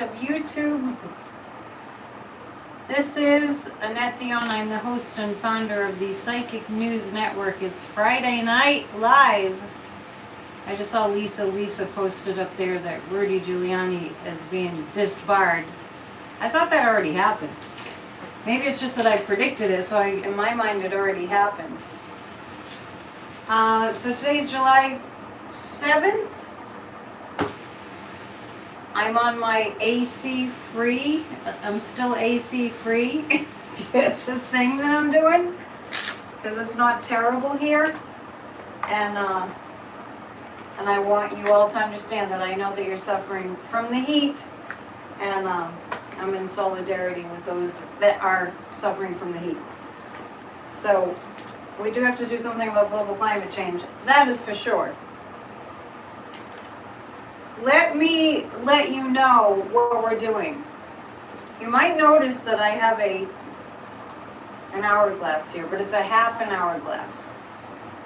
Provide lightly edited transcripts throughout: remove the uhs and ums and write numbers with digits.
of YouTube. This is Annette Dion. I'm the host and founder of the Psychic News Network. It's Friday Night Live. I just saw Lisa posted up there that Rudy Giuliani is being disbarred. I thought that already happened. Maybe it's just that I predicted it, so in my mind it already happened. So today's July 7th. I'm on my AC free. I'm still AC free. It's a thing that I'm doing because it's not terrible here, and I want you all to understand that I know that you're suffering from the heat, and I'm in solidarity with those that are suffering from the heat. So we do have to do something about global climate change. That is for sure. Let me let you know what we're doing. You might notice that I have an hourglass here, but it's a half an hourglass.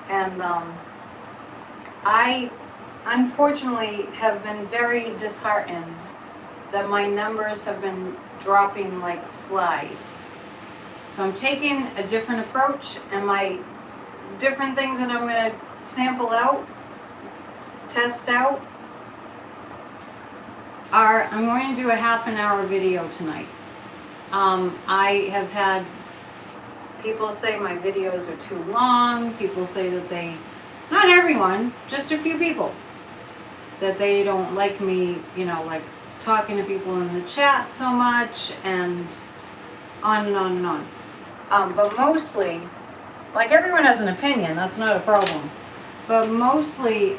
And I unfortunately have been very disheartened that my numbers have been dropping like flies. So I'm taking a different approach, and my different things that I'm going to sample out, test out, I'm going to do a half an hour video tonight. I have had people say my videos are too long. People say that not everyone, just a few people, that they don't like me, like talking to people in the chat so much, and on and on and on. But mostly, like, everyone has an opinion, that's not a problem. But mostly,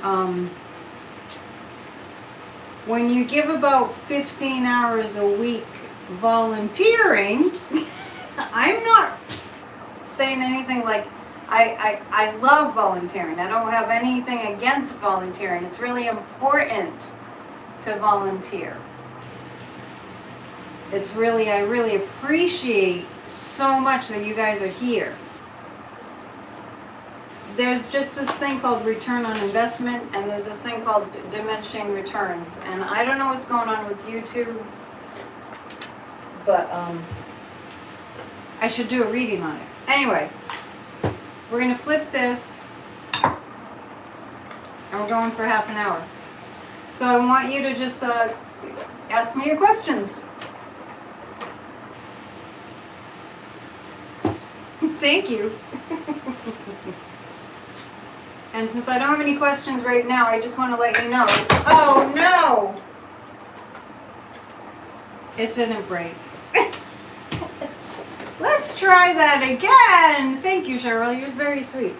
when you give about 15 hours a week volunteering, I'm not saying anything like, I love volunteering. I don't have anything against volunteering. It's really important to volunteer. I really appreciate so much that you guys are here. There's just this thing called return on investment, and there's this thing called diminishing returns. And I don't know what's going on with YouTube, but I should do a reading on it. Anyway, we're going to flip this, and we're going for half an hour. So I want you to just ask me your questions. Thank you. And since I don't have any questions right now, I just want to let you know. Oh no! It didn't break. Let's try that again. Thank you, Cheryl. You're very sweet.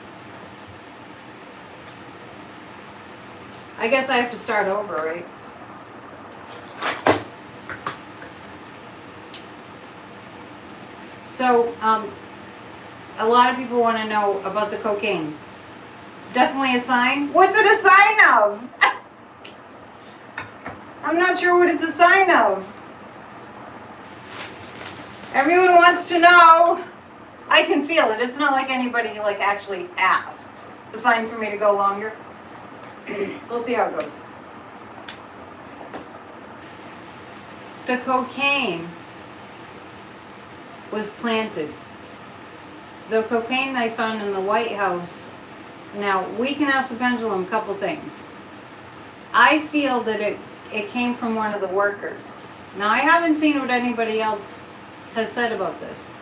I guess I have to start over, right? So, a lot of people want to know about the cocaine. Definitely a sign. What's it a sign of? I'm not sure what it's a sign of. Everyone wants to know. I can feel it. It's not like anybody actually asked. A sign for me to go longer. We'll see how it goes. The cocaine was planted. The cocaine they found in the White House. Now, we can ask the pendulum a couple things. I feel that it came from one of the workers. Now, I haven't seen what anybody else has said about this,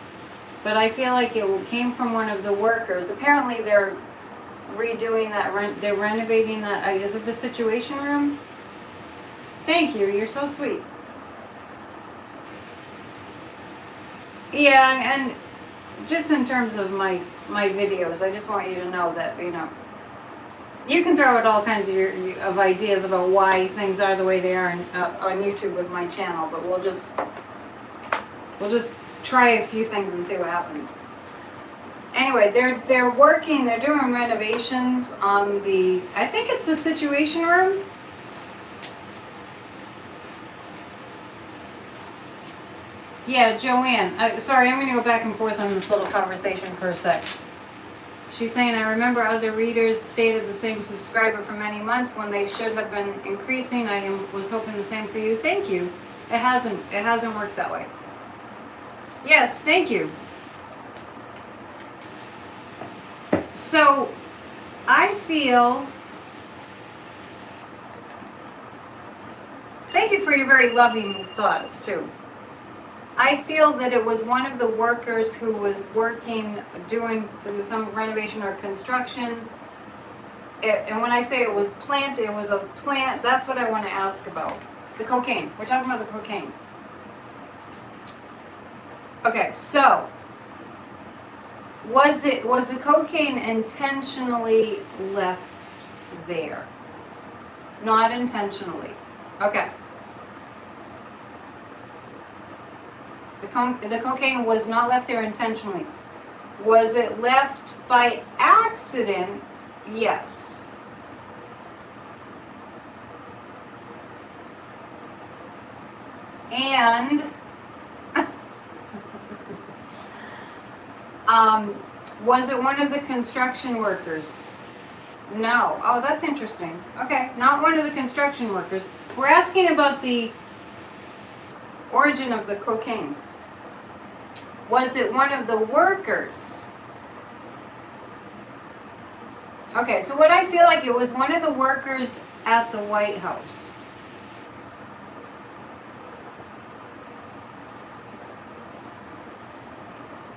but I feel like it came from one of the workers. Apparently, they're redoing that, they're renovating that. Is it the Situation Room? Thank you, you're so sweet. Yeah, and just in terms of my videos, I just want you to know that, you can throw out all kinds of ideas about why things are the way they are on YouTube with my channel, but we'll just try a few things and see what happens. Anyway, they're doing renovations on I think it's the Situation Room. Yeah, Joanne. Sorry, I'm going to go back and forth on this little conversation for a sec. She's saying, I remember other readers stated the same subscriber for many months when they should have been increasing. I was hoping the same for you. Thank you. It hasn't worked that way. Yes, thank you. So, I feel, thank you for your very loving thoughts too. I feel that it was one of the workers who was working, doing some renovation or construction. And when I say it was a plant, that's what I want to ask about. The cocaine. We're talking about the cocaine. Okay, so was the cocaine intentionally left there? Not intentionally. Okay. The cocaine was not left there intentionally. Was it left by accident? Yes. And was it one of the construction workers? No. Oh, that's interesting. Okay, not one of the construction workers. We're asking about the origin of the cocaine. Was it one of the workers? Okay, so what I feel like it was one of the workers at the White House.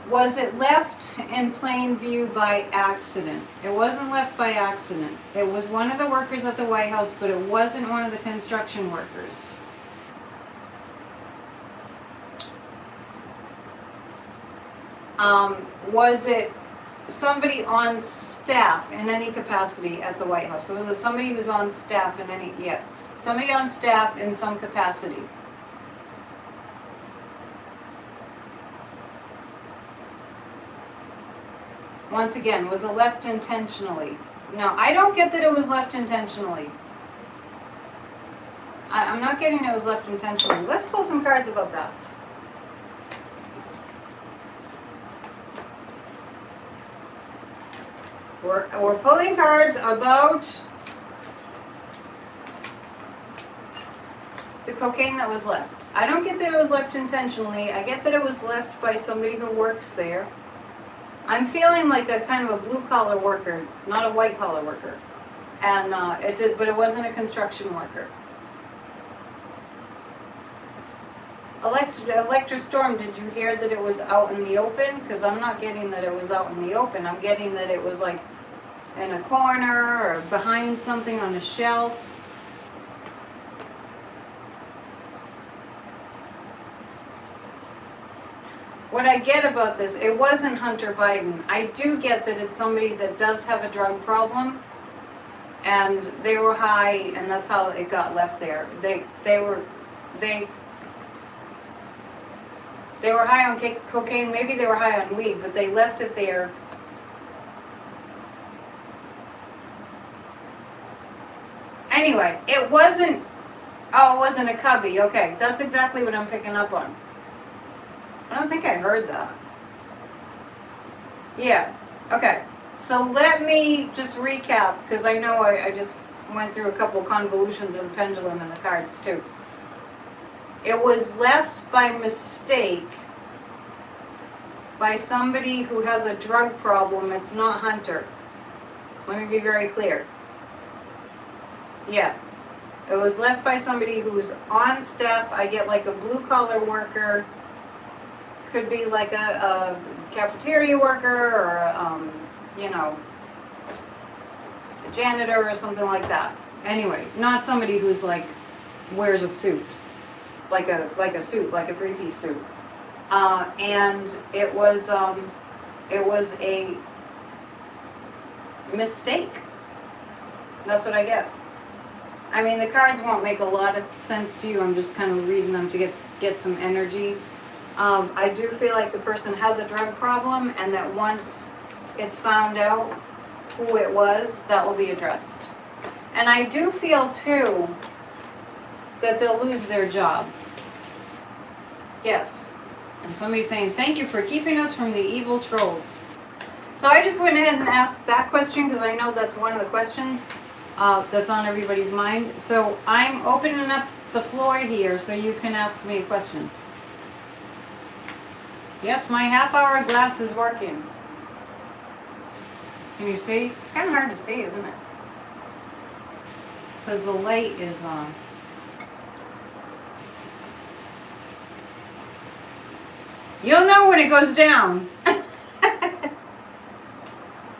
Was it left in plain view by accident? It wasn't left by accident. It was one of the workers at the White House, but it wasn't one of the construction workers. Was it somebody on staff in any capacity at the White House? So was it somebody who's on staff in any, yeah, somebody on staff in some capacity? Once again, was it left intentionally? No, I don't get that it was left intentionally. I'm not getting it was left intentionally. Let's pull some cards about that. We're pulling cards about the cocaine that was left. I don't get that it was left intentionally. I get that it was left by somebody who works there. I'm feeling like a kind of a blue-collar worker, not a white-collar worker. And but it wasn't a construction worker. Electra Storm, did you hear that it was out in the open? Because I'm not getting that it was out in the open. I'm getting that it was like in a corner or behind something on a shelf. What I get about this, it wasn't Hunter Biden. I do get that it's somebody that does have a drug problem, and they were high, and that's how it got left there. They were high on cocaine. Maybe they were high on weed, but they left it there. Anyway, it wasn't. Oh, it wasn't a cubby. Okay, that's exactly what I'm picking up on. I don't think I heard that. Yeah, okay. So let me just recap, because I know I just went through a couple convolutions of the pendulum and the cards too. It was left by mistake by somebody who has a drug problem. It's not Hunter. Let me be very clear. Yeah. It was left by somebody who's on staff. I get like a blue-collar worker. Could be like a cafeteria worker or, a janitor or something like that. Anyway, not somebody who's like, wears a suit. Like a suit, like a three-piece suit. And it was a mistake. That's what I get. I mean, the cards won't make a lot of sense to you. I'm just kind of reading them to get some energy. I do feel like the person has a drug problem, and that once it's found out who it was, that will be addressed. And I do feel, too, that they'll lose their job. Yes. And somebody's saying, thank you for keeping us from the evil trolls. So I just went ahead and asked that question because I know that's one of the questions that's on everybody's mind. So I'm opening up the floor here so you can ask me a question. Yes, my half-hour glass is working. Can you see? It's kind of hard to see, isn't it? Because the light is on. You'll know when it goes down.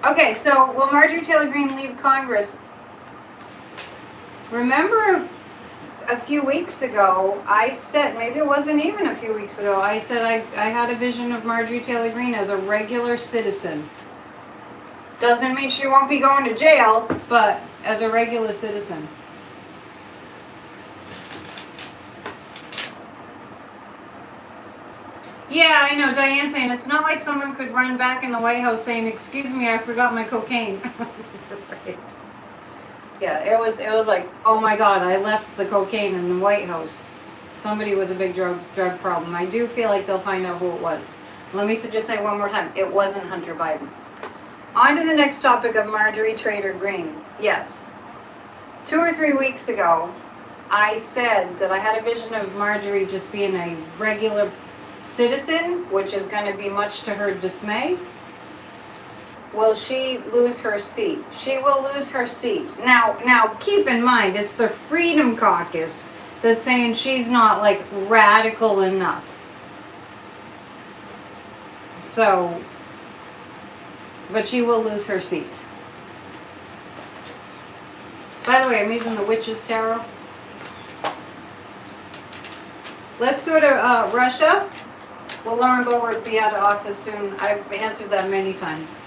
Okay, so will Marjorie Taylor Greene leave Congress? Remember a few weeks ago, I said, maybe it wasn't even a few weeks ago, I said I had a vision of Marjorie Taylor Greene as a regular citizen. Doesn't mean she won't be going to jail, but as a regular citizen. Yeah, I know, Diane saying it's not like someone could run back in the White House saying, "Excuse me, I forgot my cocaine." Right. Yeah, it was like, oh my God, I left the cocaine in the White House. Somebody with a big drug problem. I do feel like they'll find out who it was. Let me just say one more time, it wasn't Hunter Biden. On to the next topic of Marjorie Taylor Greene. Yes, 2 or 3 weeks ago, I said that I had a vision of Marjorie just being a regular citizen, which is going to be much to her dismay. Will she lose her seat? She will lose her seat. Now keep in mind, it's the Freedom Caucus that's saying she's not like radical enough. So, but she will lose her seat. By the way, I'm using the Witch's Tarot. Let's go to Russia. Will Lauren Boebert be out of office soon? I've answered that many times.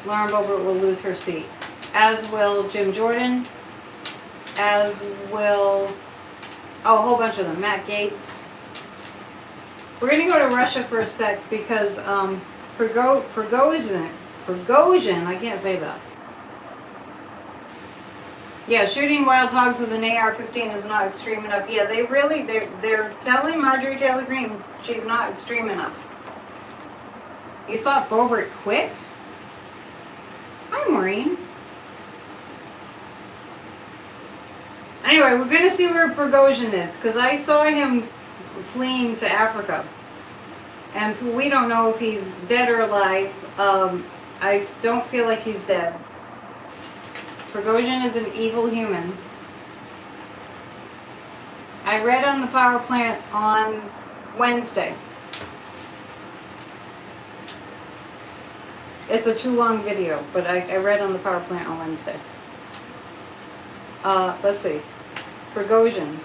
Lauren Boebert will lose her seat. As will Jim Jordan. As will, a whole bunch of them. Matt Gaetz. We're going to go to Russia for a sec because Prigozhin, I can't say that. Yeah, shooting wild hogs with an AR-15 is not extreme enough. Yeah, they're telling Marjorie Taylor Greene she's not extreme enough. You thought Boebert quit? Hi, Maureen. Anyway, we're going to see where Prigozhin is, because I saw him fleeing to Africa. And we don't know if he's dead or alive. I don't feel like he's dead. Prigozhin is an evil human. I read on the power plant on Wednesday. It's a too long video, but I read on the power plant on Wednesday. Let's see. Prigozhin.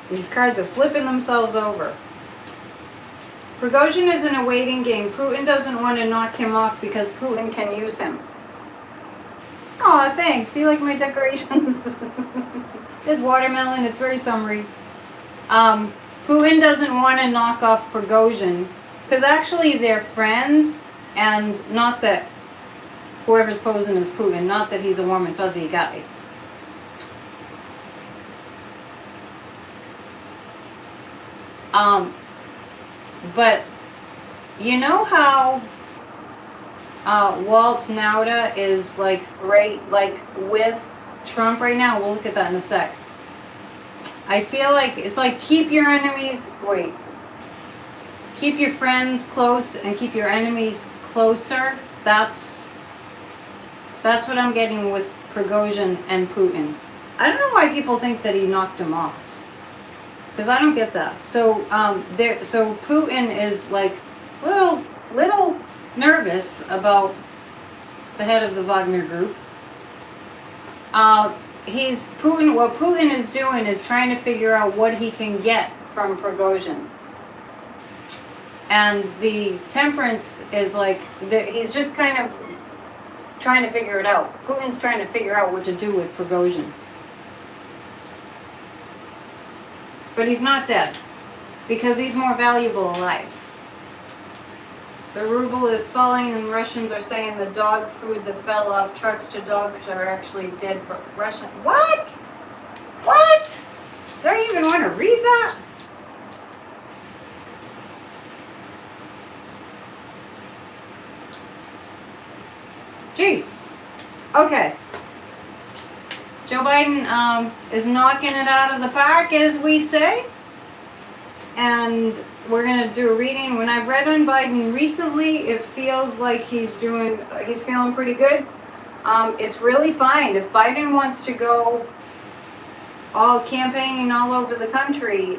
These cards are flipping themselves over. Prigozhin is in a waiting game. Putin doesn't want to knock him off because Putin can use him. Aw, thanks. You like my decorations? This watermelon, it's very summery. Putin doesn't want to knock off Prigozhin because actually they're friends, and not that whoever's posing as Putin, not that he's a warm and fuzzy guy. But you know how Walt Nauta is like right with Trump right now? We'll look at that in a sec. I feel like it's like keep your friends close and keep your enemies closer. That's what I'm getting with Prigozhin and Putin. I don't know why people think that he knocked him off, because I don't get that. So so Putin is like little nervous about the head of the Wagner group. What Putin is doing is trying to figure out what he can get from Prigozhin. And the Temperance is like, he's just kind of trying to figure it out. Putin's trying to figure out what to do with Prigozhin. But he's not dead, because he's more valuable alive. The ruble is falling, and Russians are saying the dog food that fell off trucks to dogs are actually dead Russian. What? What? Do I even want to read that? Jeez. Okay. Joe Biden is knocking it out of the park, as we say. And we're going to do a reading. When I've read on Biden recently, it feels like he's feeling pretty good. It's really fine. If Biden wants to go all campaigning all over the country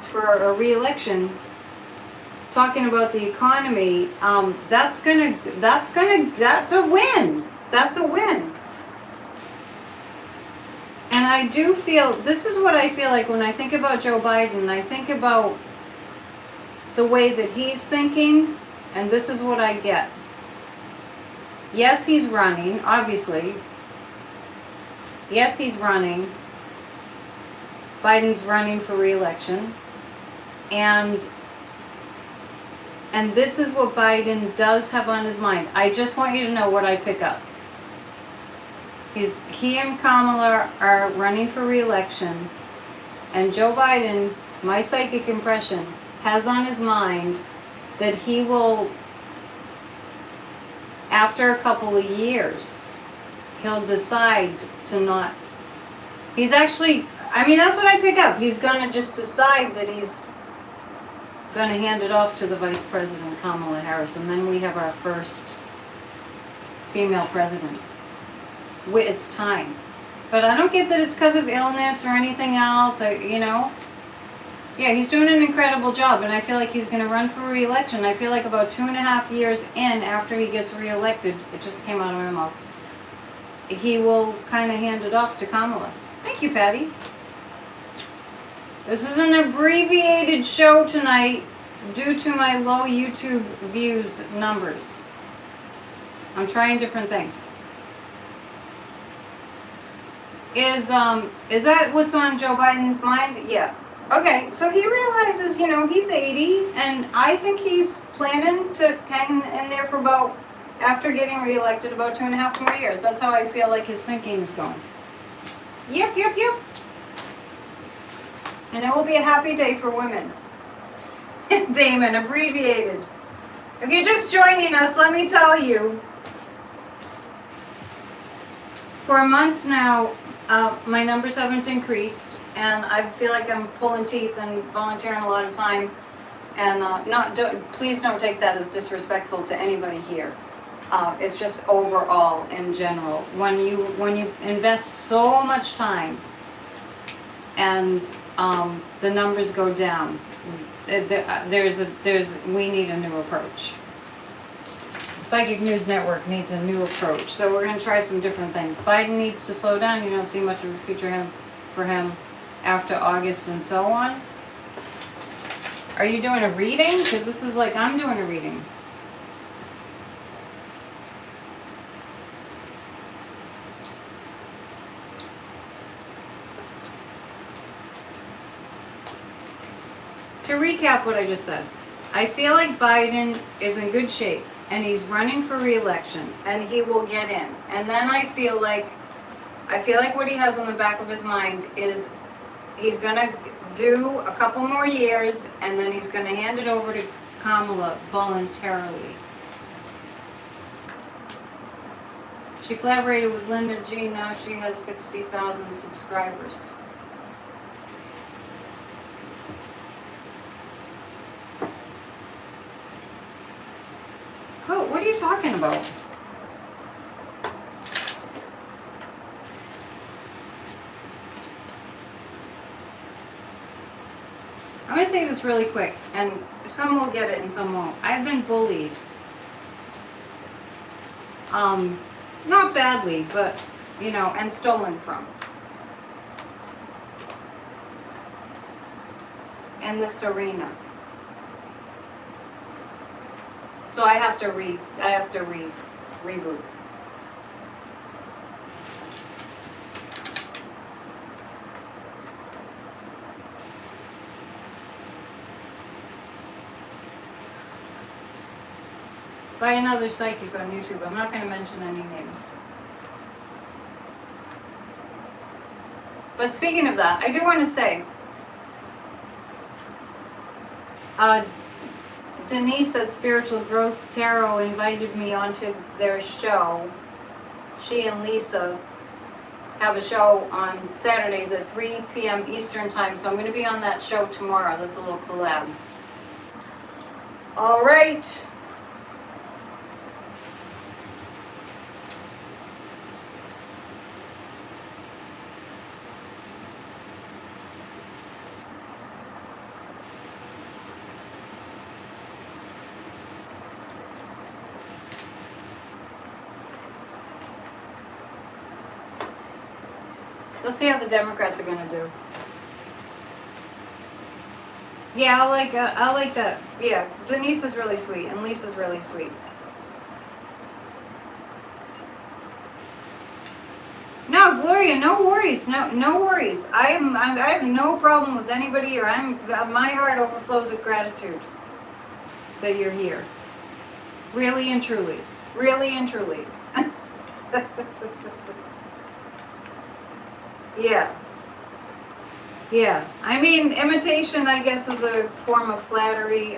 for a re-election, talking about the economy, that's a win. That's a win. And I do feel, this is what I feel like when I think about Joe Biden. I think about the way that he's thinking, and this is what I get. Yes, he's running, obviously. Yes, he's running. Biden's running for re-election. And this is what Biden does have on his mind. I just want you to know what I pick up. He and Kamala are running for re-election, and Joe Biden, my psychic impression, has on his mind that he will, after a couple of years, he'll decide to not. He's actually, that's what I pick up. He's going to just decide that he's going to hand it off to the Vice President, Kamala Harris, and then we have our first female president. It's time. But I don't get that it's because of illness or anything else, Yeah, he's doing an incredible job, and I feel like he's going to run for re-election. I feel like about 2.5 years in, after he gets re-elected, it just came out of my mouth, he will kind of hand it off to Kamala. Thank you, Patty. This is an abbreviated show tonight due to my low YouTube views numbers. I'm trying different things. Is that what's on Joe Biden's mind? Yeah. Okay, so he realizes, he's 80, and I think he's planning to hang in there for about, after getting reelected, about 2.5 more years. That's how I feel like his thinking is going. Yep. And it will be a happy day for women. Damon, abbreviated. If you're just joining us, let me tell you, for months now, my numbers haven't increased, and I feel like I'm pulling teeth and volunteering a lot of time. And please don't take that as disrespectful to anybody here. It's just overall, in general, when you invest so much time and the numbers go down, we need a new approach. Psychic News Network needs a new approach, so we're going to try some different things. Biden needs to slow down. You don't see much of a future for him after August and so on. Are you doing a reading? Because this is like I'm doing a reading. To recap what I just said, I feel like Biden is in good shape. And he's running for re-election, and he will get in. And then I feel like what he has on the back of his mind is he's going to do a couple more years, and then he's going to hand it over to Kamala voluntarily. She collaborated with Linda G. Now she has 60,000 subscribers. Oh, what are you talking about? I'm going to say this really quick, and some will get it and some won't. I've been bullied. Not badly, but, and stolen from. In this arena. So I have to reboot. By another psychic on YouTube. I'm not going to mention any names. But speaking of that, I do want to say, Denise at Spiritual Growth Tarot invited me onto their show. She and Lisa have a show on Saturdays at 3 p.m. Eastern time, so I'm going to be on that show tomorrow. That's a little collab. All right. Let's see how the Democrats are going to do. Yeah, I like that. Yeah, Denise is really sweet, and Lisa's really sweet. No, Gloria, no worries, no worries. I have no problem with anybody here. My heart overflows with gratitude that you're here. Really and truly, really and truly. Yeah. Yeah. I mean, imitation, I guess, is a form of flattery.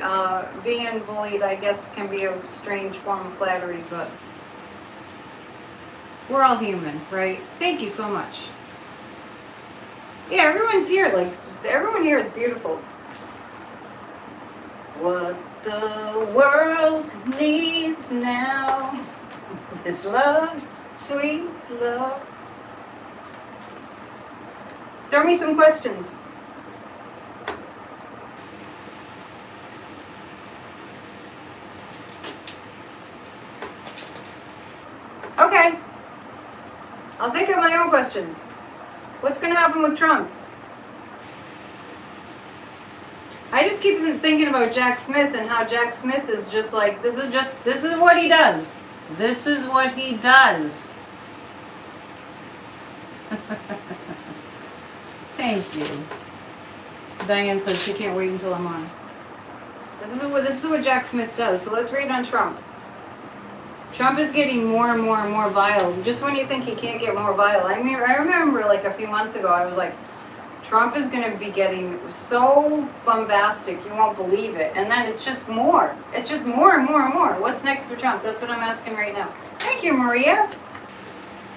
Being bullied, I guess, can be a strange form of flattery, but we're all human, right? Thank you so much. Yeah, everyone's here. Like, everyone here is beautiful. What the world needs now is love, sweet love. Throw me some questions. Okay. I'll think of my own questions. What's going to happen with Trump? I just keep thinking about Jack Smith and how Jack Smith is just like, this is what he does. This is what he does. Thank you. Diane says she can't wait until I'm on. This is what Jack Smith does. So let's read on Trump. Trump is getting more and more and more vile. Just when you think he can't get more vile. I mean, I remember like a few months ago, I was like, Trump is going to be getting so bombastic, you won't believe it. And then it's just more. It's just more and more and more. What's next for Trump? That's what I'm asking right now. Thank you, Maria,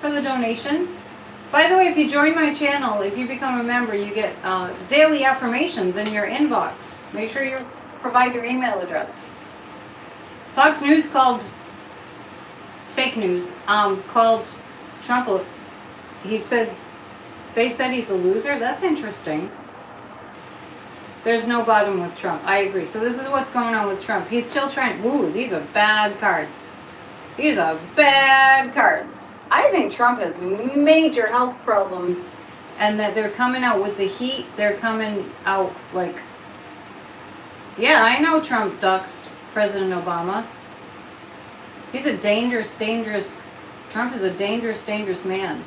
for the donation. By the way, if you join my channel, if you become a member, you get daily affirmations in your inbox. Make sure you provide your email address. Fox News called, fake news, called Trump, they said he's a loser. That's interesting. There's no bottom with Trump. I agree. So this is what's going on with Trump. He's still trying, these are bad cards. These are bad cards. I think Trump has major health problems, and that they're coming out with the heat. They're coming out like, yeah, I know Trump doxed President Obama. He's a dangerous, Trump is a dangerous man.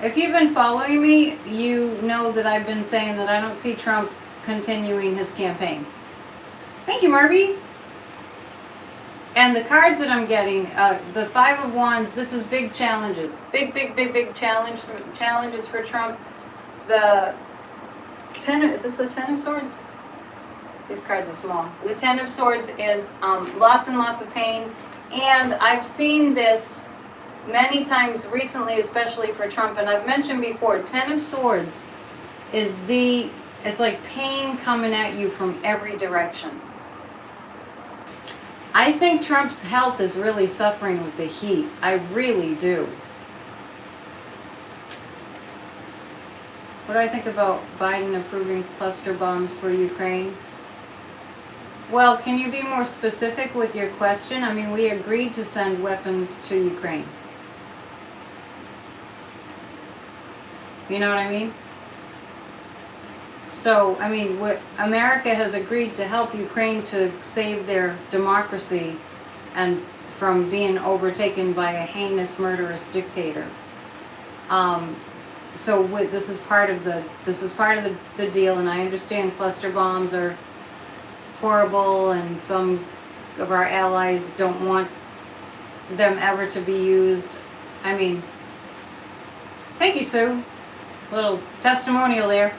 If you've been following me, you know that I've been saying that I don't see Trump continuing his campaign. Thank you, Marby. And the cards that I'm getting, the Five of Wands, this is big challenges. Big challenges for Trump. The is this the Ten of Swords? These cards are small. The Ten of Swords is lots and lots of pain. And I've seen this many times recently, especially for Trump. And I've mentioned before, Ten of Swords is it's like pain coming at you from every direction. I think Trump's health is really suffering with the heat. I really do. What do I think about Biden approving cluster bombs for Ukraine? Well, can you be more specific with your question? I mean, we agreed to send weapons to Ukraine. You know what I mean? So, I mean, America has agreed to help Ukraine to save their democracy and from being overtaken by a heinous, murderous dictator. So this is part of the deal, and I understand cluster bombs are horrible, and some of our allies don't want them ever to be used. I mean, thank you, Sue. Little testimonial there.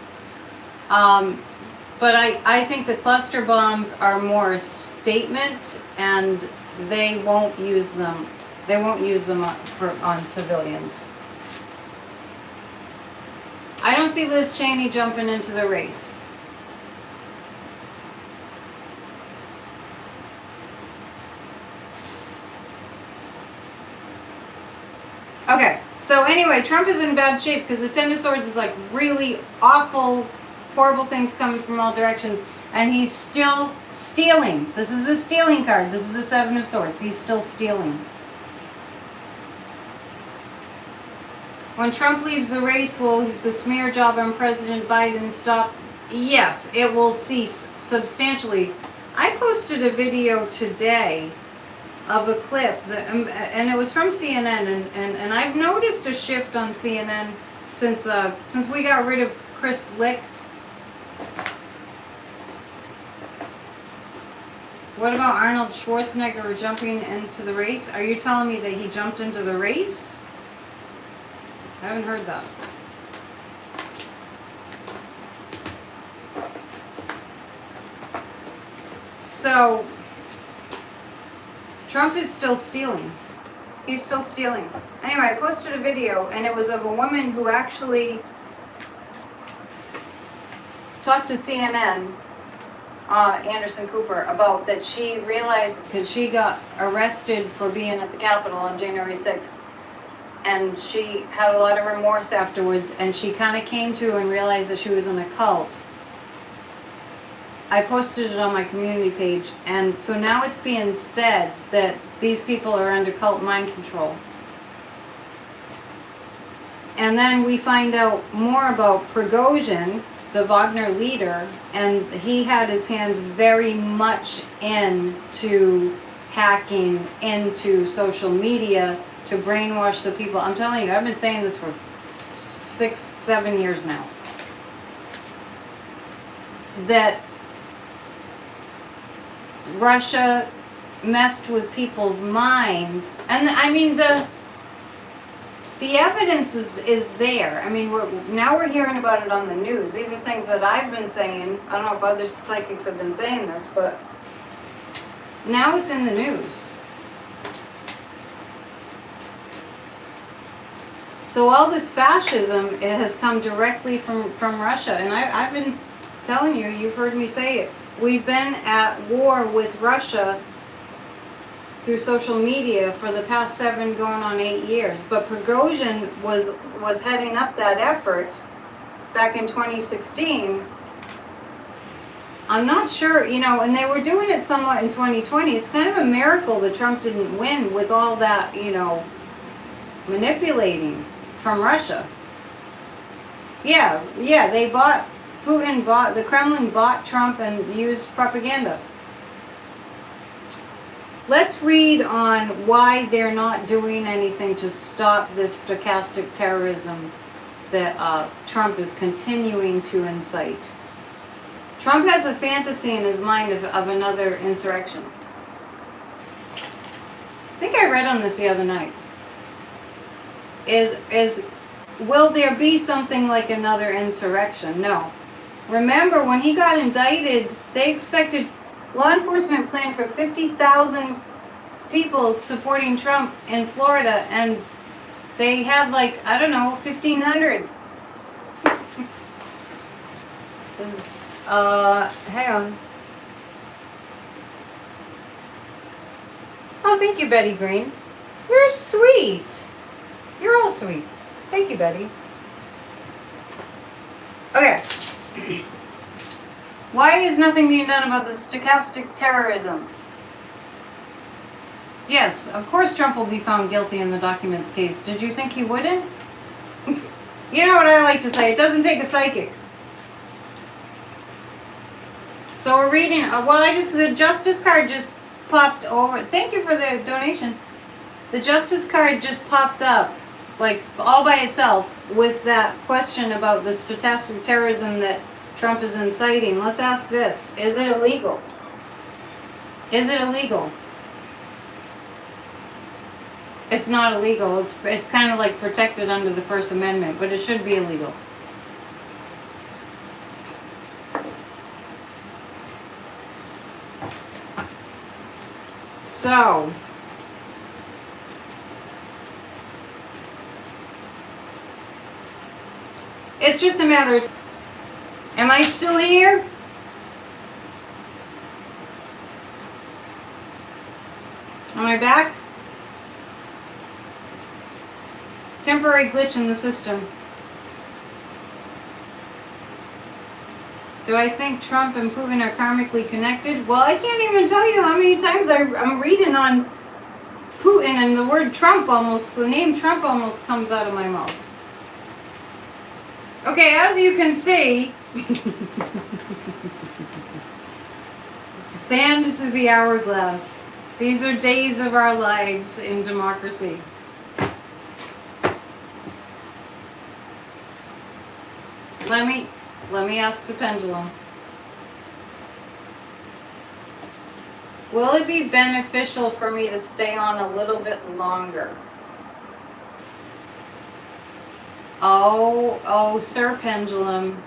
But I think the cluster bombs are more a statement, and they won't use them. They won't use them on civilians. I don't see Liz Cheney jumping into the race. Okay, so anyway, Trump is in bad shape because the Ten of Swords is like really awful, horrible things coming from all directions, and he's still stealing. This is a stealing card. This is a Seven of Swords. He's still stealing. When Trump leaves the race, will the smear job on President Biden stop? Yes, it will cease substantially. I posted a video today of a clip, and it was from CNN, and I've noticed a shift on CNN since we got rid of Chris Licht. What about Arnold Schwarzenegger jumping into the race? Are you telling me that he jumped into the race? I haven't heard that. So, Trump is still stealing. He's still stealing. Anyway, I posted a video, and it was of a woman who actually talked to CNN, Anderson Cooper, about that she realized, because she got arrested for being at the Capitol on January 6th, and she had a lot of remorse afterwards, and she kind of came to and realized that she was in a cult. I posted it on my community page, and so now it's being said that these people are under cult mind control. And then we find out more about Prigozhin, the Wagner leader, and he had his hands very much into hacking into social media to brainwash the people. I'm telling you, I've been saying this for 6-7 years now. That Russia messed with people's minds, and I mean the evidence is there. I mean, we're hearing about it on the news. These are things that I've been saying. I don't know if other psychics have been saying this, but now it's in the news. So all this fascism, it has come directly from Russia, and I've been telling you, you've heard me say it. We've been at war with Russia through social media for the past 7 going on 8 years. But Prigozhin was heading up that effort back in 2016. I'm not sure, and they were doing it somewhat in 2020. It's kind of a miracle that Trump didn't win with all that, manipulating from Russia. Yeah, the Kremlin bought Trump and used propaganda. Let's read on why they're not doing anything to stop this stochastic terrorism that Trump is continuing to incite. Trump has a fantasy in his mind of another insurrection. I think I read on this the other night. Will there be something like another insurrection? No. Remember, when he got indicted, they expected, law enforcement planned for 50,000 people supporting Trump in Florida, and they had 1,500. Hang on. Oh, thank you, Betty Green. You're sweet. You're all sweet. Thank you, Betty. Okay. Why is nothing being done about the stochastic terrorism? Yes, of course Trump will be found guilty in the documents case. Did you think he wouldn't? You know what I like to say, it doesn't take a psychic. So we're reading, the Justice card just popped over. Thank you for the donation. The Justice card just popped up, all by itself, with that question about the stochastic terrorism that Trump is inciting. Let's ask this. Is it illegal? Is it illegal? It's not illegal. It's kind of protected under the First Amendment, but it should be illegal. So, It's just a matter of... Am I still here? Am I back? Temporary glitch in the system. Do I think Trump and Putin are karmically connected? Well, I can't even tell you how many times I'm reading on Putin and the word Trump almost, the name Trump almost comes out of my mouth. Okay, as you can see, sand through the hourglass. These are days of our lives in democracy. Let me ask the pendulum. Will it be beneficial for me to stay on a little bit longer? Oh, Sir Pendulum.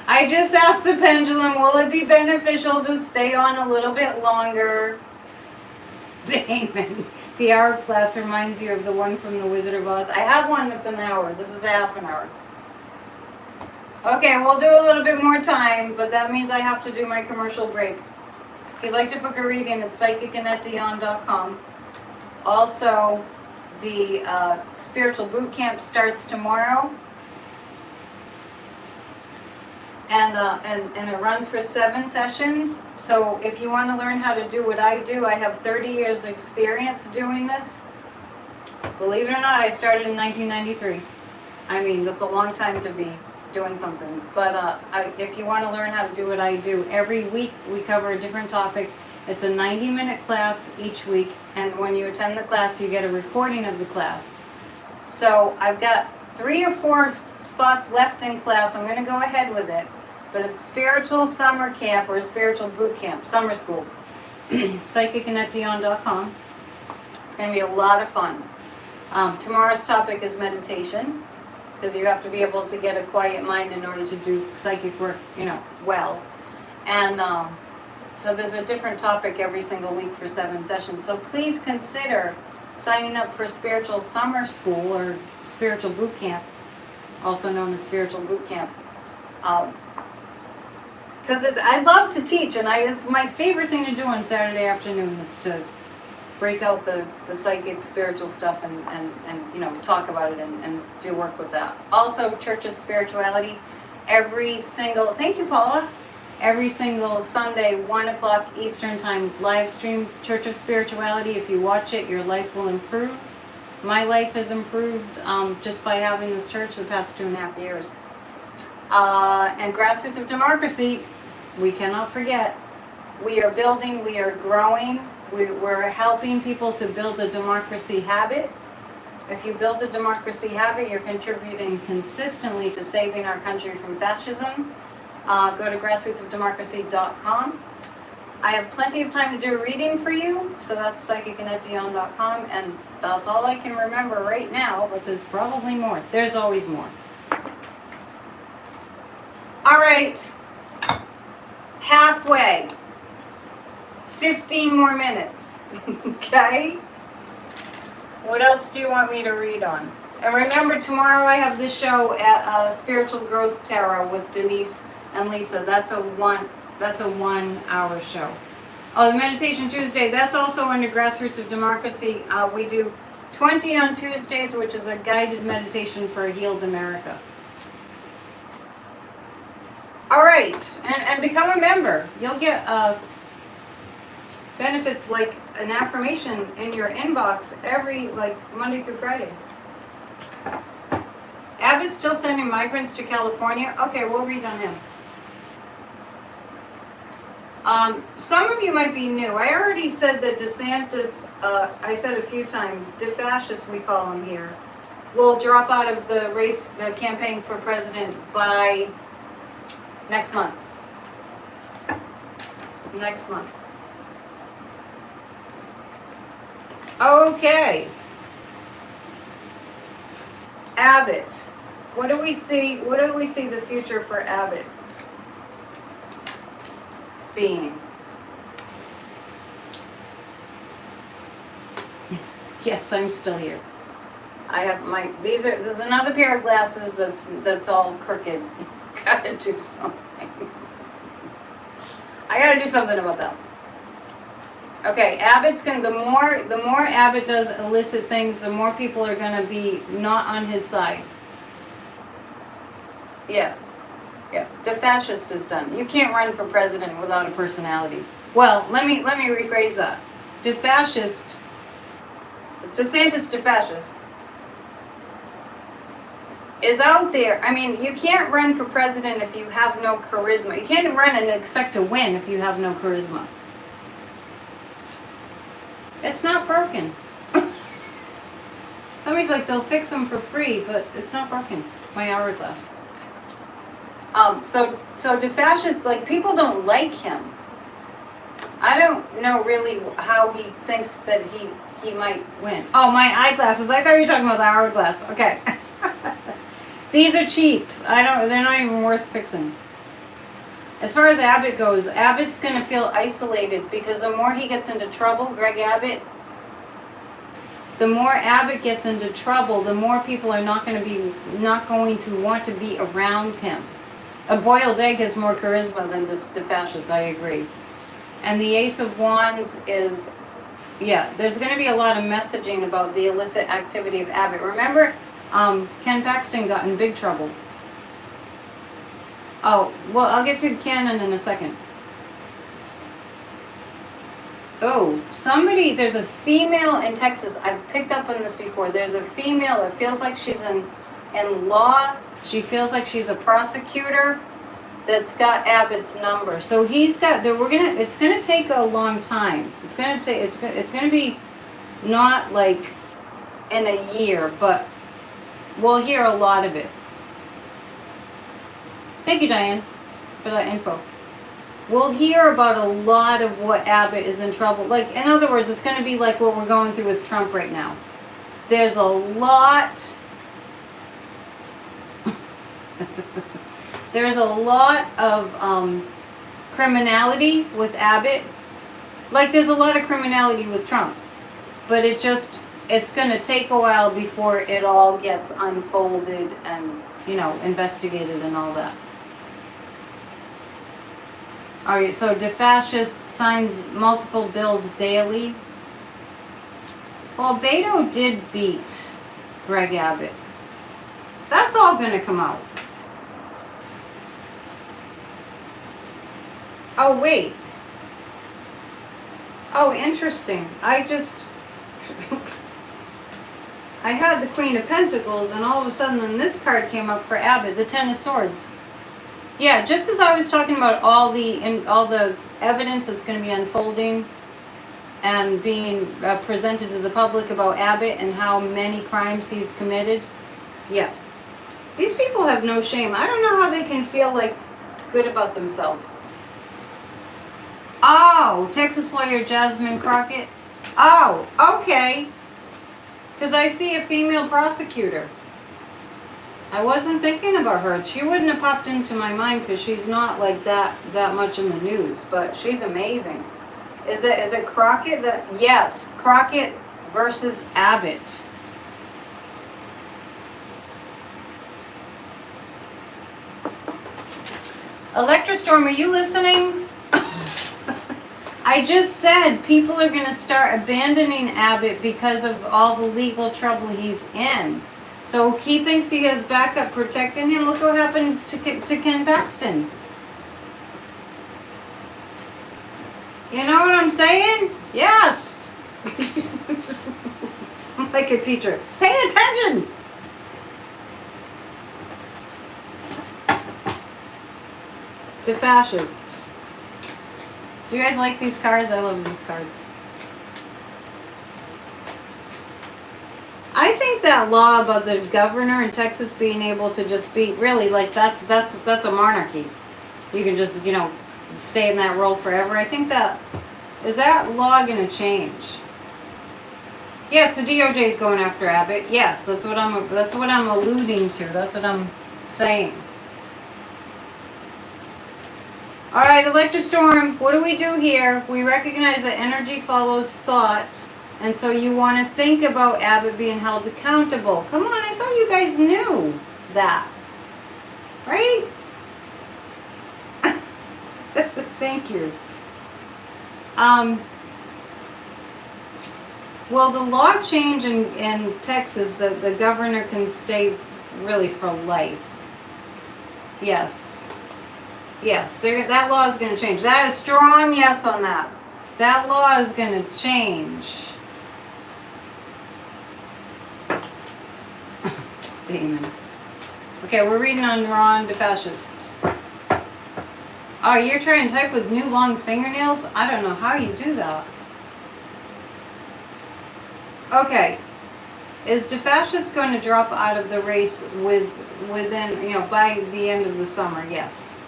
I just asked the pendulum, will it be beneficial to stay on a little bit longer? Damon, the hourglass reminds you of the one from The Wizard of Oz. I have one that's an hour. This is half an hour. Okay, we'll do a little bit more time, but that means I have to do my commercial break. If you'd like to book a reading, it's psychicannetteDion.com. Also, the spiritual boot camp starts tomorrow. And it runs for 7 sessions. So if you want to learn how to do what I do, I have 30 years experience doing this. Believe it or not, I started in 1993. I mean, that's a long time to be doing something. But if you want to learn how to do what I do, every week we cover a different topic. It's a 90-minute class each week. And when you attend the class, you get a recording of the class. So I've got 3 or 4 spots left in class. I'm going to go ahead with it. But it's spiritual summer camp or spiritual boot camp, summer school. PsychicAnnetteDion.com. It's going to be a lot of fun. Tomorrow's topic is meditation, because you have to be able to get a quiet mind in order to do psychic work, well. And so there's a different topic every single week for 7 sessions. So please consider signing up for spiritual summer school or spiritual boot camp, also known as spiritual boot camp. Because I love to teach, and it's my favorite thing to do on Saturday afternoon is to break out the psychic spiritual stuff and talk about it and do work with that. Also, Church of Spirituality, thank you, Paula, every single Sunday, 1 o'clock Eastern Time, live stream Church of Spirituality. If you watch it, your life will improve. My life has improved just by having this church the past 2.5 years. And Grassroots of Democracy, we cannot forget. We are building, we are growing, we're helping people to build a democracy habit. If you build a democracy habit, you're contributing consistently to saving our country from fascism. Go to grassrootsofdemocracy.com. I have plenty of time to do a reading for you, so that's psychicannetteDion.com, and that's all I can remember right now, but there's probably more. There's always more. All right, halfway, 15 more minutes, okay? What else do you want me to read on? And remember, tomorrow I have this show at Spiritual Growth Tarot with Denise and Lisa. That's a 1-hour show. Oh, the Meditation Tuesday, that's also under Grassroots of Democracy. We do 20 on Tuesdays, which is a guided meditation for a healed America. All right, and become a member. You'll get benefits like an affirmation in your inbox every, Monday through Friday. Abbott's still sending migrants to California. Okay, we'll read on him. Some of you might be new. I already said that DeSantis, I said a few times, Fascist we call him here, will drop out of the race, the campaign for president by next month. Next month. Okay. Abbott. What do we see the future for Abbott being? Yes, I'm still here. I have there's another pair of glasses that's all crooked. Gotta do something. I gotta do something about that. Okay, Abbott's gonna, the more Abbott does illicit things, the more people are gonna be not on his side. Yeah. Yeah. The fascist is done. You can't run for president without a personality. Well, let me rephrase that. The fascist, DeSantis the fascist, is out there. I mean, you can't run for president if you have no charisma. You can't run and expect to win if you have no charisma. It's not broken. Somebody's like, they'll fix them for free, but it's not broken. My hourglass. So the fascists, like, people don't like him. I don't know really how he thinks that he might win. Oh, my eyeglasses. I thought you were talking about the hourglass. Okay. These are cheap. They're not even worth fixing. As far as Abbott goes, Abbott's going to feel isolated because the more he gets into trouble, Greg Abbott, the more Abbott gets into trouble, the more people are not going to want to be around him. A boiled egg has more charisma than the fascists, I agree. And the Ace of Wands is, yeah, there's going to be a lot of messaging about the illicit activity of Abbott. Remember, Ken Paxton got in big trouble. Oh, well, I'll get to Cannon in a second. Oh, there's a female in Texas. I've picked up on this before. There's a female that feels like she's in law. She feels like she's a prosecutor that's got Abbott's number. So it's going to take a long time. It's going to be not like in a year, but we'll hear a lot of it. Thank you, Diane, for that info. We'll hear about a lot of what Abbott is in trouble. Like, in other words, it's going to be like what we're going through with Trump right now. There's a lot. There's a lot of criminality with Abbott. Like, there's a lot of criminality with Trump. But it's going to take a while before it all gets unfolded and, investigated and all that. Alright, so the fascist signs multiple bills daily. Well, Beto did beat Greg Abbott. That's all going to come out. Oh, wait. Oh, interesting. I had the Queen of Pentacles, and all of a sudden then this card came up for Abbott, the Ten of Swords. Yeah, just as I was talking about all the evidence that's going to be unfolding and being presented to the public about Abbott and how many crimes he's committed. Yeah. These people have no shame. I don't know how they can feel like good about themselves. Oh, Texas lawyer Jasmine Crockett. Oh, okay. Because I see a female prosecutor. I wasn't thinking about her. She wouldn't have popped into my mind because she's not like that much in the news, but she's amazing. Is it Crockett? Yes, Crockett versus Abbott. Electrostorm, are you listening? I just said people are going to start abandoning Abbott because of all the legal trouble he's in. So he thinks he has backup protecting him. Look what happened to Ken Paxton. You know what I'm saying? Yes. I'm like a teacher. Pay attention. The fascist. Do you guys like these cards? I love these cards. I think that law about the governor in Texas being able to just be really like that's a monarchy. You can just stay in that role forever. I think is that law going to change? Yes, the DOJ is going after Abbott. Yes, that's what I'm alluding to. That's what I'm saying. All right, Electrostorm. What do we do here? We recognize that energy follows thought. And so you want to think about Abbott being held accountable. Come on, I thought you guys knew that. Right? Thank you. Well, the law change in Texas that the governor can stay really for life. Yes. Yes, that law is going to change. That is strong yes on that. That law is going to change. Damon. Okay, we're reading on Ron the Fascist. Oh, you're trying to type with new long fingernails? I don't know how you do that. Okay. Is the Fascist going to drop out of the race within, by the end of the summer? Yes.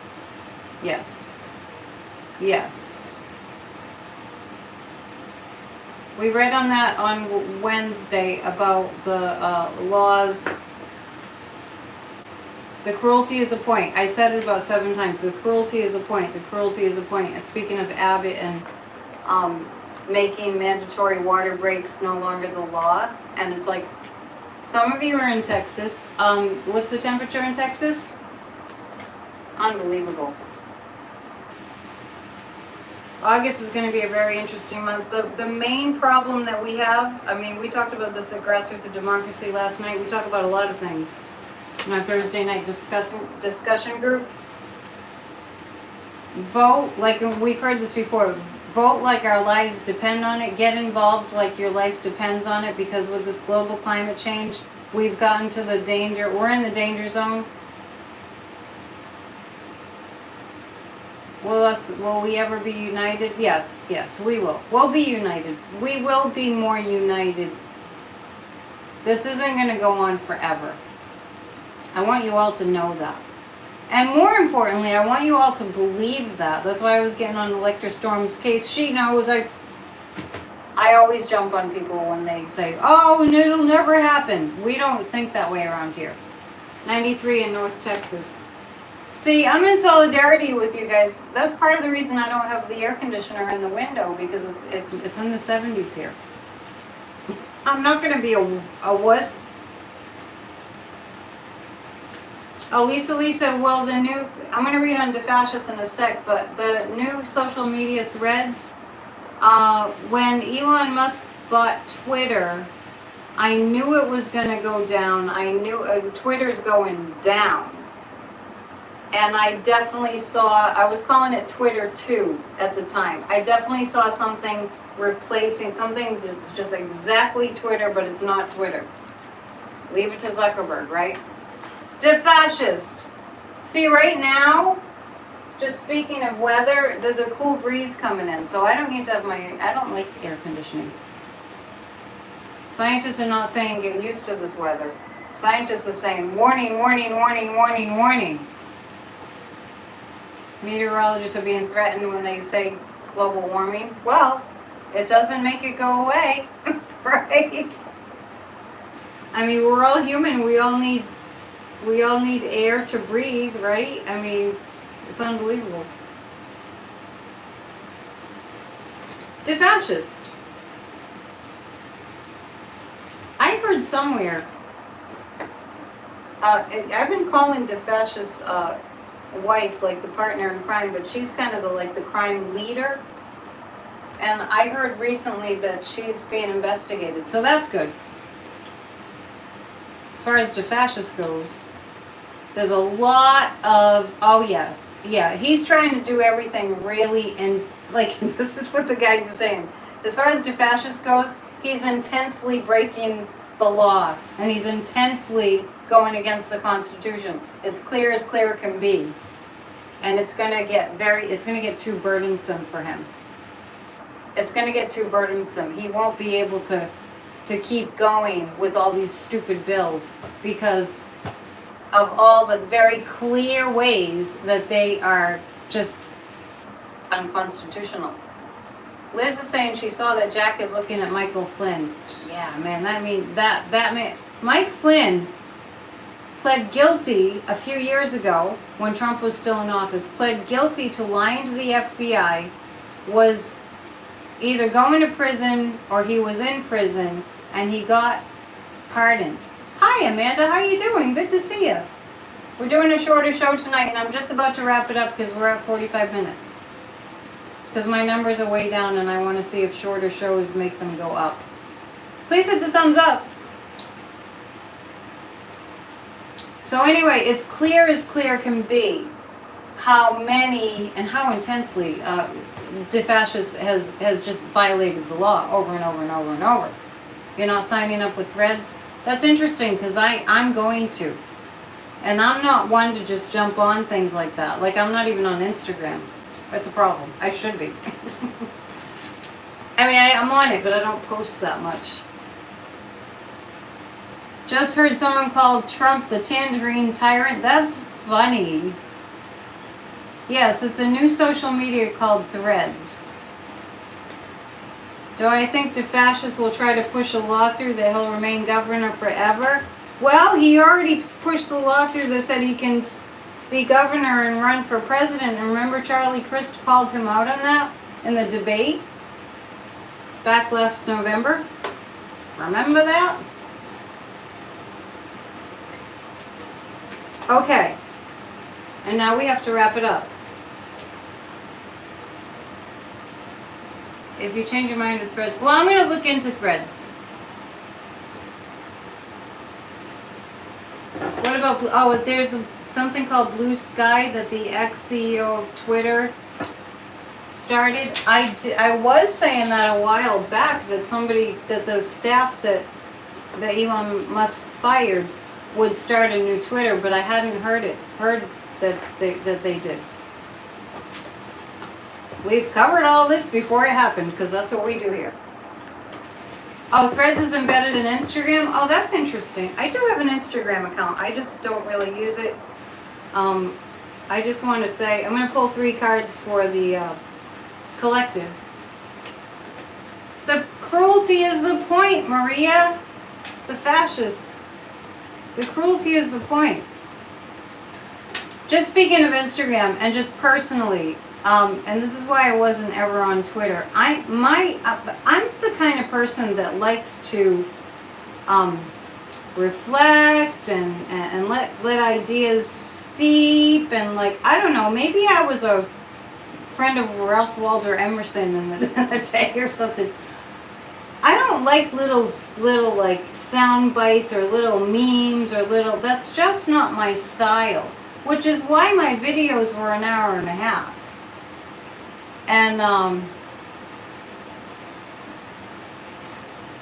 Yes. Yes. We read on that on Wednesday about the laws. The cruelty is a point. I said it about 7 times. The cruelty is a point. The cruelty is a point. And speaking of Abbott and making mandatory water breaks no longer the law. And it's like, some of you are in Texas. What's the temperature in Texas? Unbelievable. August is going to be a very interesting month. The main problem that we have, we talked about this at Grassroots of Democracy last night. We talk about a lot of things in our Thursday night discussion group. Vote, like we've heard this before, vote like our lives depend on it. Get involved like your life depends on it, because with this global climate change, we've gotten to the danger, we're in the danger zone. Will we ever be united? Yes, we will. We'll be united. We will be more united. This isn't going to go on forever. I want you all to know that. And more importantly, I want you all to believe that. That's why I was getting on Electra Storm's case. She knows I always jump on people when they say, oh, and it'll never happen. We don't think that way around here. 93 in North Texas. See, I'm in solidarity with you guys. That's part of the reason I don't have the air conditioner in the window, because it's in the 70s here. I'm not going to be a wuss. Oh, Lisa, well, I'm going to read on DeFascist in a sec, but the new social media threads, when Elon Musk bought Twitter, I knew it was going to go down. I knew Twitter's going down. And I definitely saw, I was calling it Twitter 2 at the time. I definitely saw something replacing, something that's just exactly Twitter, but it's not Twitter. Leave it to Zuckerberg, right? DeFascist. See, right now, just speaking of weather, there's a cool breeze coming in, so I don't need to have I don't like air conditioning. Scientists are not saying get used to this weather. Scientists are saying warning, warning, warning, warning, warning. Meteorologists are being threatened when they say global warming. Well, it doesn't make it go away, right? We're all human. We all need air to breathe, right? It's unbelievable. DeFascist. I heard somewhere, I've been calling DeFascist's wife like the partner in crime, but she's kind of the crime leader. And I heard recently that she's being investigated, so that's good. As far as DeFascist goes, there's a lot of, he's trying to do everything really, and this is what the guy's saying. As far as DeFascist goes, he's intensely breaking the law, and he's intensely going against the Constitution. It's clear as clear can be. And it's going to get too burdensome for him. It's going to get too burdensome. He won't be able to keep going with all these stupid bills because of all the very clear ways that they are just unconstitutional. Liz is saying she saw that Jack is looking at Michael Flynn. Yeah, man, that man, Mike Flynn pled guilty a few years ago when Trump was still in office, pled guilty to lying to the FBI, either going to prison or he was in prison and he got pardoned. Hi Amanda, how you doing? Good to see you. We're doing a shorter show tonight and I'm just about to wrap it up because we're at 45 minutes. Because my numbers are way down and I want to see if shorter shows make them go up. Please hit the thumbs up. So anyway, it's clear as clear can be how many and how intensely the Fascist has just violated the law over and over and over and over. You're not signing up with Threads? That's interesting because I'm going to. And I'm not one to just jump on things like that. Like I'm not even on Instagram. It's a problem. I should be. I mean, I'm on it, but I don't post that much. Just heard someone call Trump the tangerine tyrant. That's funny. Yes, it's a new social media called Threads. Do I think the fascists will try to push a law through that he'll remain governor forever? Well, he already pushed the law through that said he can be governor and run for president. And remember Charlie Crist called him out on that in the debate back last November? Remember that? Okay. And now we have to wrap it up. If you change your mind to Threads, well, I'm going to look into Threads. What about, there's something called Blue Sky that the ex-CEO of Twitter started. I was saying that a while back that the staff that Elon Musk fired would start a new Twitter, but I hadn't heard that they did. We've covered all this before it happened because that's what we do here. Oh, Threads is embedded in Instagram? Oh, that's interesting. I do have an Instagram account. I just don't really use it. I just want to say, I'm going to pull 3 cards for the collective. The cruelty is the point, Maria. The fascists. The cruelty is the point. Just speaking of Instagram and just personally, and this is why I wasn't ever on Twitter. I'm the kind of person that likes to reflect and let ideas steep and like, I don't know, maybe I was a friend of Ralph Waldo Emerson in the day or something. I don't like little like sound bites or little memes or that's just not my style, which is why my videos were an hour and a half. And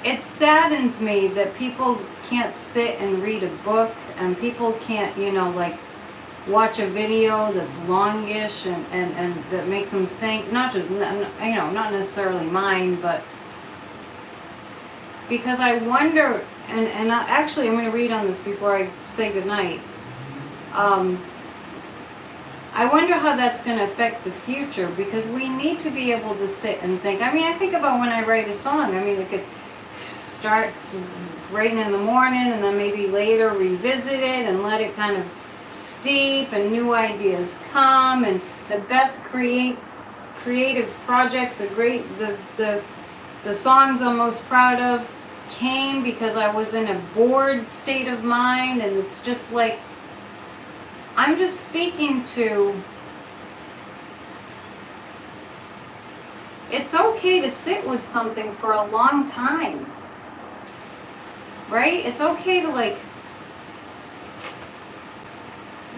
it saddens me that people can't sit and read a book and people can't, like watch a video that's longish and that makes them think, not necessarily mine, but because I wonder, and actually I'm going to read on this before I say goodnight. I wonder how that's going to affect the future because we need to be able to sit and think. I mean, I think about when I write a song. I mean, it could start writing in the morning and then maybe later revisit it and let it kind of steep and new ideas come and the best creative projects, the songs I'm most proud of came because I was in a bored state of mind, and it's just like I'm just speaking to, it's okay to sit with something for a long time, right? It's okay to like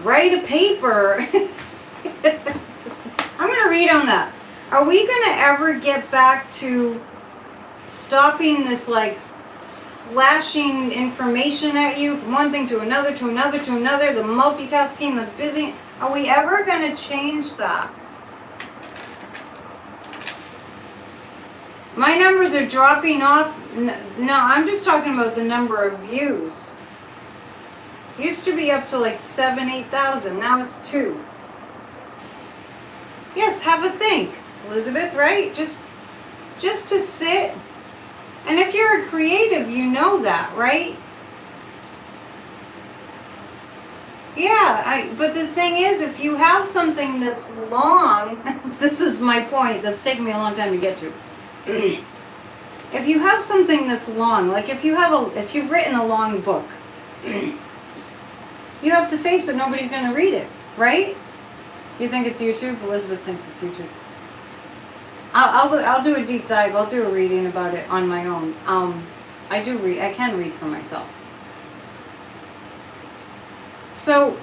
write a paper. I'm going to read on that. Are we going to ever get back to stopping this like flashing information at you from one thing to another, to another, to another, the multitasking, the busy? Are we ever going to change that? My numbers are dropping off. No, I'm just talking about the number of views. Used to be up to like 7,000, 8,000. Now it's 2. Yes, have a think, Elizabeth, right? Just to sit. And if you're a creative, you know that, right? Yeah, but the thing is, if you have something that's long, this is my point, that's taken me a long time to get to. if you have something that's long, like if you've written a long book, you have to face it. Nobody's going to read it, right? You think it's YouTube? Elizabeth thinks it's YouTube. I'll do a deep dive. I'll do a reading about it on my own. I can read for myself. So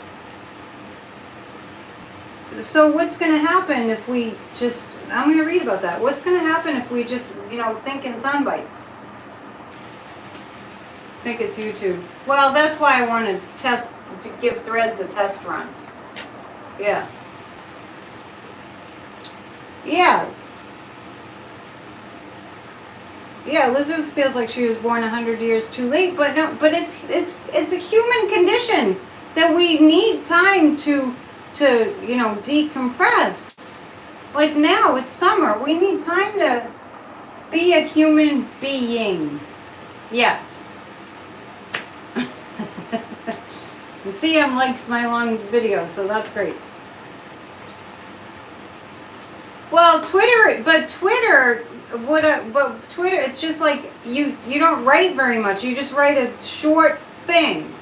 what's going to happen if we just, I'm going to read about that. What's going to happen if we just, think in sound bites? Think it's YouTube. Well, that's why I want to give Threads a test run. Yeah. Yeah. Yeah, Elizabeth feels like she was born 100 years too late, but no, but it's a human condition that we need time to decompress. Like now, it's summer. We need time to be a human being. Yes. And see, I'm likes my long videos, so that's great. Well, Twitter, it's just like you don't write very much. You just write a short thing.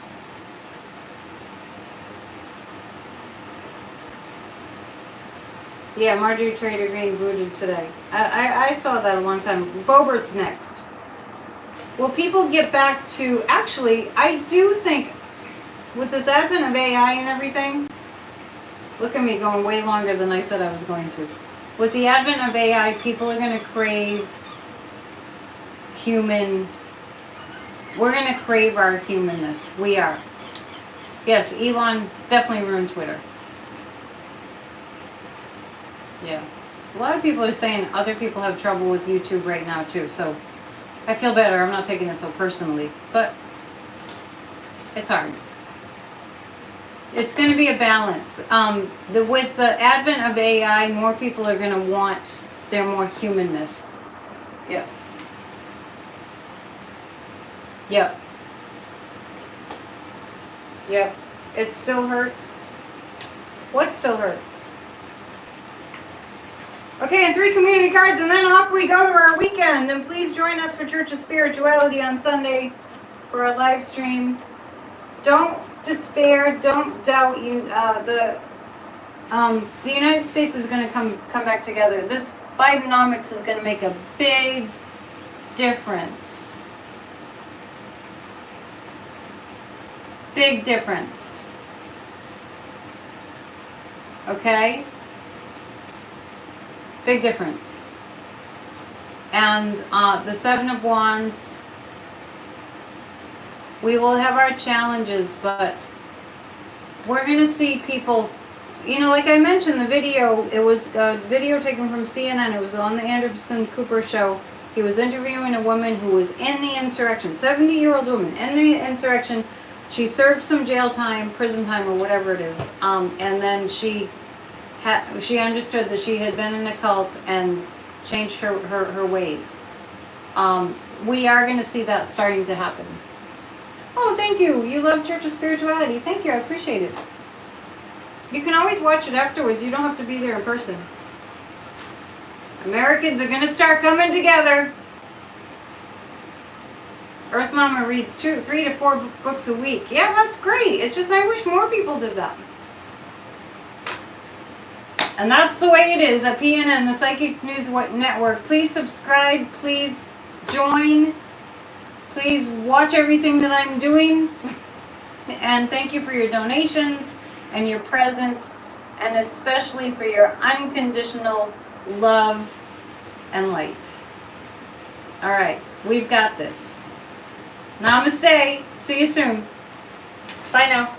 Yeah, Marjorie Trader Green booted today. I saw that a long time. Bobert's next. Will people get back to... Actually, I do think with this advent of AI and everything... Look at me going way longer than I said I was going to. With the advent of AI, people are going to crave human... We're going to crave our humanness. We are. Yes, Elon definitely ruined Twitter. Yeah. A lot of people are saying other people have trouble with YouTube right now too, so I feel better. I'm not taking it so personally, but it's hard. It's going to be a balance. With the advent of AI, more people are going to want their more humanness. Yeah. Yep. Yep. It still hurts. What still hurts? Okay, and 3 community cards, and then off we go to our weekend. And please join us for Church of Spirituality on Sunday for a live stream. Don't despair. Don't doubt. The United States is going to come back together. This Bidenomics is going to make a big difference. Big difference. Okay? Big difference. And the 7 of Wands, we will have our challenges, but we're going to see people, like I mentioned, the video, it was a video taken from CNN. It was on the Anderson Cooper show. He was interviewing a woman who was in the insurrection, 70-year-old woman in the insurrection. She served some jail time, prison time, or whatever it is, and then she understood that she had been in a cult and changed her ways. We are going to see that starting to happen. Oh, thank you. You love Church of Spirituality. Thank you. I appreciate it. You can always watch it afterwards. You don't have to be there in person. Americans are going to start coming together. Earth Mama reads 3 to 4 books a week. Yeah, that's great. It's just I wish more people did that. And that's the way it is at PNN, the Psychic News Network. Please subscribe. Please join. Please watch everything that I'm doing. And thank you for your donations and your presence, and especially for your unconditional love and light. All right, we've got this. Namaste. See you soon. Bye now.